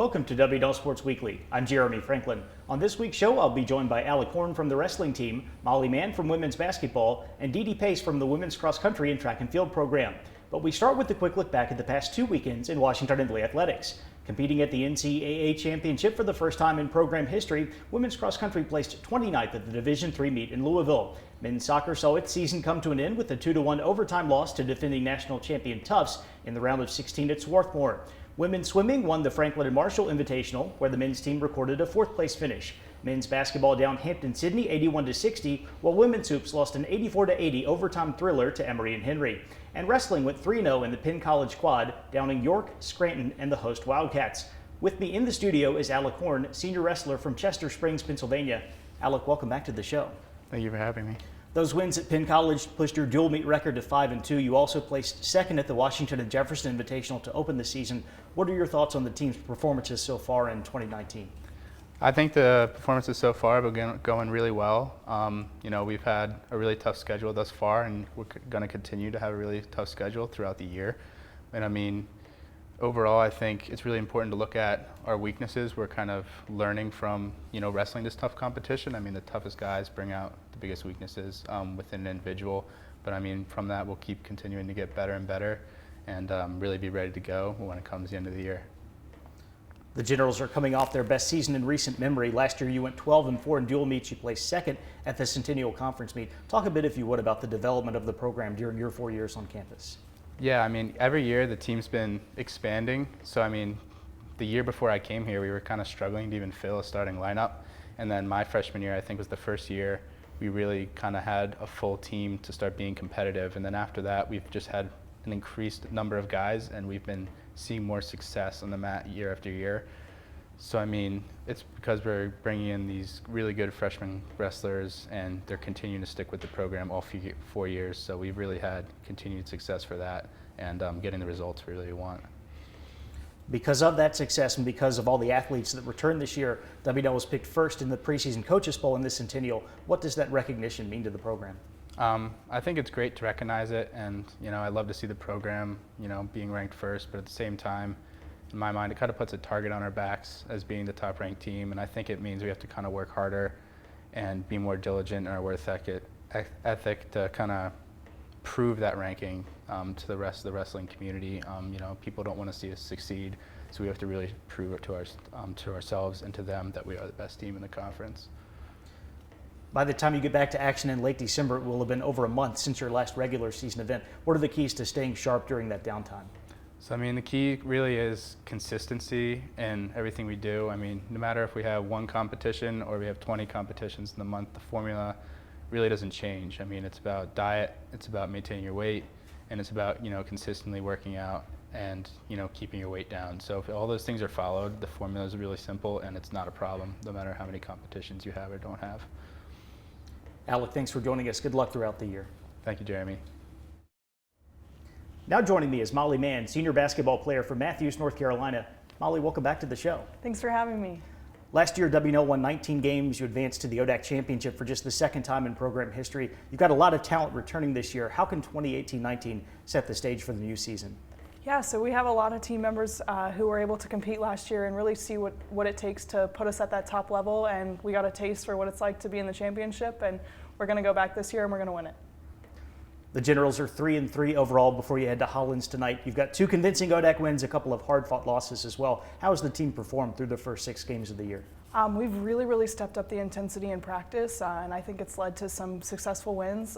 Welcome to W&L Sports Weekly. I'm Jeremy Franklin. On this week's show, I'll be joined by Alec Horne from the wrestling team, Mann from women's basketball, and Didi Pace from the women's cross country and track and field program. But we start with a quick look back at the past 2 weekends in Washington and Lee athletics. Competing at the NCAA championship for the first time in program history, women's cross country placed 29th at the Division III meet in Louisville. Men's soccer saw its season come to an end with a 2-1 overtime loss to defending national champion Tufts in the round of 16 at Swarthmore. Women's swimming won the Franklin and Marshall Invitational, where the men's team recorded a 4th place finish. Men's basketball downed Hampton-Sydney 81-60, while women's hoops lost an 84-80 overtime thriller to Emory and Henry. And wrestling went 3-0 in the Penn College quad, downing York, Scranton, and the host Wildcats. With me in the studio is Alec Horne, senior wrestler from Chester Springs, Pennsylvania. Alec, welcome back to the show. Thank you for having me. Those wins at Penn College pushed your dual meet record to 5-2. You also placed second at the Washington and Jefferson Invitational to open the season. What are your thoughts on the team's performances so far in 2019? I think the performances so far have been going really well. We've had a really tough schedule thus far, and we're going to continue to have a really tough schedule throughout the year. And overall, I think it's really important to look at our weaknesses. We're kind of learning from, wrestling this tough competition. The toughest guys bring out the biggest weaknesses within an individual. But from that, we'll keep continuing to get better and better and really be ready to go when it comes to the end of the year. The Generals are coming off their best season in recent memory. Last year, you went 12-4 in dual meets. You placed second at the Centennial Conference meet. Talk a bit, if you would, about the development of the program during your 4 years on campus. Yeah, every year the team's been expanding. So, the year before I came here, we were kind of struggling to even fill a starting lineup. And then my freshman year, I think, was the first year we really kind of had a full team to start being competitive. And then after that, we've just had an increased number of guys, and we've been seeing more success on the mat year after year. So, it's because we're bringing in these really good freshman wrestlers, and they're continuing to stick with the program all 4 years. So we've really had continued success for that, and getting the results we really want. Because of that success and because of all the athletes that returned this year, W&L was picked first in the preseason coaches poll in this Centennial. What does that recognition mean to the program? I think it's great to recognize it, and I love to see the program being ranked first, but at the same time, in my mind, it kind of puts a target on our backs as being the top ranked team, and I think it means we have to kind of work harder and be more diligent in our work ethic to kind of prove that ranking to the rest of the wrestling community. People don't want to see us succeed, so we have to really prove it to ourselves and to them that we are the best team in the conference. By the time you get back to action in late December, it will have been over a month since your last regular season event. What are the keys to staying sharp during that downtime? So, the key really is consistency in everything we do. No matter if we have one competition or we have 20 competitions in the month, the formula really doesn't change. It's about diet, it's about maintaining your weight, and it's about, consistently working out and, keeping your weight down. So if all those things are followed, the formula is really simple, and it's not a problem, no matter how many competitions you have or don't have. Alec, thanks for joining us. Good luck throughout the year. Thank you, Jeremy. Now joining me is Molly Mann, senior basketball player from Matthews, North Carolina. Molly, welcome back to the show. Thanks for having me. Last year, W&L won 19 games. You advanced to the ODAC championship for just the second time in program history. You've got a lot of talent returning this year. How can 2018-19 set the stage for the new season? Yeah, so we have a lot of team members who were able to compete last year and really see what it takes to put us at that top level, and we got a taste for what it's like to be in the championship, and we're going to go back this year and we're going to win it. The Generals are 3-3 overall before you head to Hollins tonight. You've got 2 convincing ODAC wins, a couple of hard-fought losses as well. How has the team performed through the first 6 games of the year? We've really stepped up the intensity in practice, and I think it's led to some successful wins.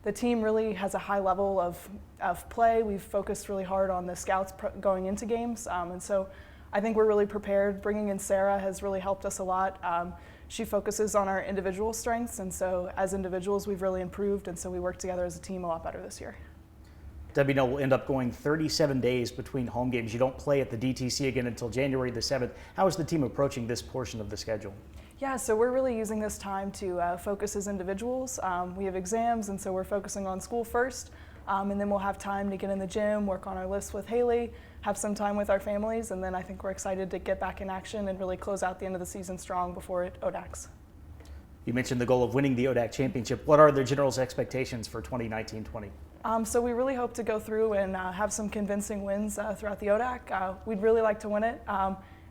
The team really has a high level of play. We've focused really hard on the scouts going into games, and so I think we're really prepared. Bringing in Sarah has really helped us a lot. She focuses on our individual strengths, and so as individuals we've really improved, and so we work together as a team a lot better this year. W&L will end up going 37 days between home games. You don't play at the DTC again until January the 7th. How is the team approaching this portion of the schedule? Yeah, so we're really using this time to focus as individuals. We have exams, and so we're focusing on school first, and then we'll have time to get in the gym, work on our list with Haley, have some time with our families, and then I think we're excited to get back in action and really close out the end of the season strong before ODACs. You mentioned the goal of winning the ODAC championship. What are the Generals' expectations for 2019-20? So we really hope to go through and have some convincing wins throughout the ODAC. We'd really like to win it.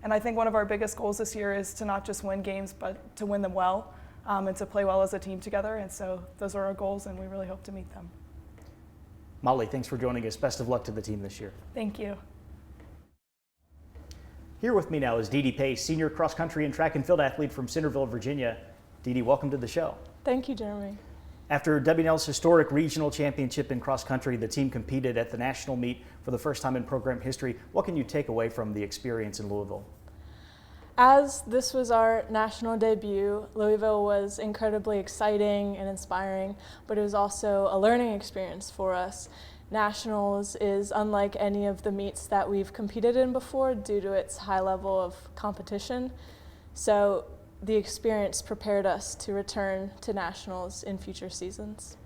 And I think one of our biggest goals this year is to not just win games, but to win them well and to play well as a team together. And so those are our goals, and we really hope to meet them. Molly, thanks for joining us. Best of luck to the team this year. Thank you. Here with me now is Didi Pace, senior cross country and track and field athlete from Centerville, Virginia. Didi, welcome to the show. Thank you, Jeremy. After W&L's historic regional championship in cross country, the team competed at the national meet for the first time in program history. What can you take away from the experience in Louisville? As this was our national debut, Louisville was incredibly exciting and inspiring, but it was also a learning experience for us. Nationals is unlike any of the meets that we've competed in before due to its high level of competition. So the experience prepared us to return to nationals in future seasons.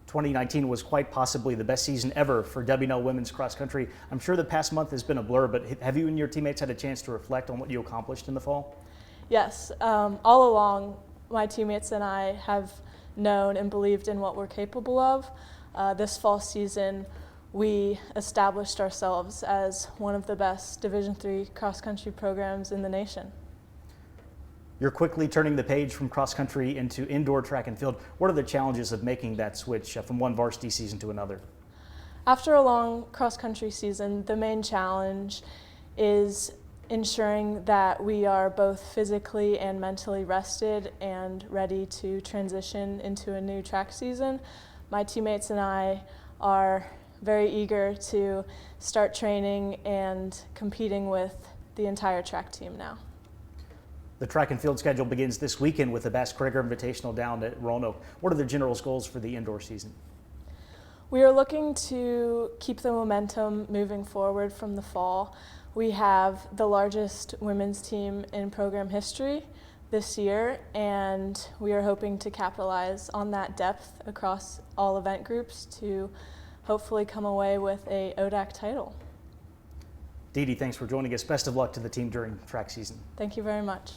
2019 was quite possibly the best season ever for W&L women's cross country. I'm sure the past month has been a blur, but have you and your teammates had a chance to reflect on what you accomplished in the fall? Yes, all along my teammates and I have known and believed in what we're capable of. This fall season, we established ourselves as one of the best Division III cross country programs in the nation. You're quickly turning the page from cross country into indoor track and field. What are the challenges of making that switch from one varsity season to another? After a long cross country season, the main challenge is ensuring that we are both physically and mentally rested and ready to transition into a new track season. My teammates and I are very eager to start training and competing with the entire track team now. The track and field schedule begins this weekend with the Bass Cragar Invitational down at Roanoke. What are the general goals for the indoor season? We are looking to keep the momentum moving forward from the fall. We have the largest women's team in program history this year, and we are hoping to capitalize on that depth across all event groups to hopefully come away with a ODAC title. Didi, thanks for joining us. Best of luck to the team during track season. Thank you very much.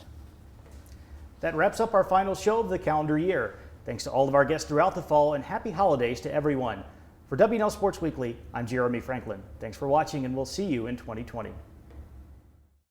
That wraps up our final show of the calendar year. Thanks to all of our guests throughout the fall, and happy holidays to everyone. For W&L Sports Weekly, I'm Jeremy Franklin. Thanks for watching, and we'll see you in 2020.